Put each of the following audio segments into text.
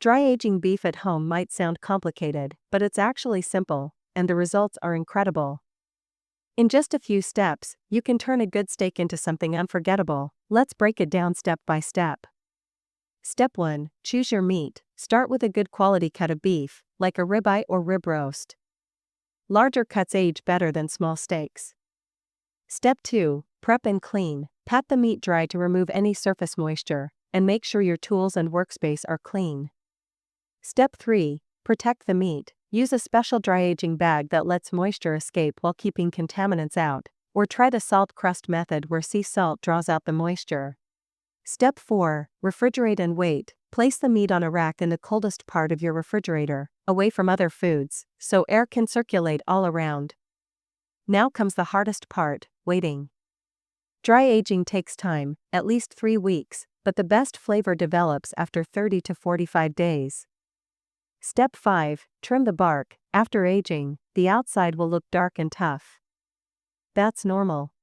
Dry aging beef at home might sound complicated, but it's actually simple, and the results are incredible. In just a few steps, you can turn a good steak into something unforgettable. Let's break it down step by step. Step 1. Choose your meat. Start with a good quality cut of beef, like a ribeye or rib roast. Larger cuts age better than small steaks. Step 2. Prep and clean. Pat the meat dry to remove any surface moisture, and make sure your tools and workspace are clean. Step 3. Protect the meat. Use a special dry aging bag that lets moisture escape while keeping contaminants out, or try the salt crust method where sea salt draws out the moisture. Step 4. Refrigerate and wait. Place the meat on a rack in the coldest part of your refrigerator, away from other foods, so air can circulate all around. Now comes the hardest part, waiting. Dry aging takes time, at least 3 weeks, but the best flavor develops after 30 to 45 days. Step 5. Trim the bark. After aging, the outside will look dark and tough. That's normal.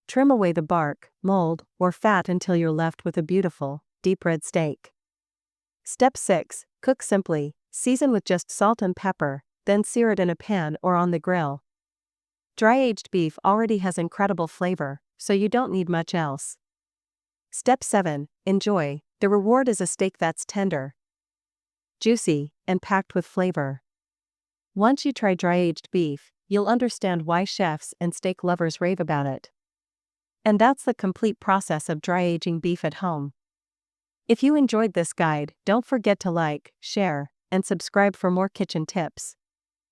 Trim away the bark, mold, or fat until you're left with a beautiful, deep red steak. Step 6. Cook simply. Season with just salt and pepper, then sear it in a pan or on the grill. Dry-aged beef already has incredible flavor, so you don't need much else. Step 7. Enjoy. The reward is a steak that's tender, juicy, and packed with flavor. Once you try dry-aged beef, you'll understand why chefs and steak lovers rave about it. And that's the complete process of dry-aging beef at home. If you enjoyed this guide, don't forget to like, share, and subscribe for more kitchen tips.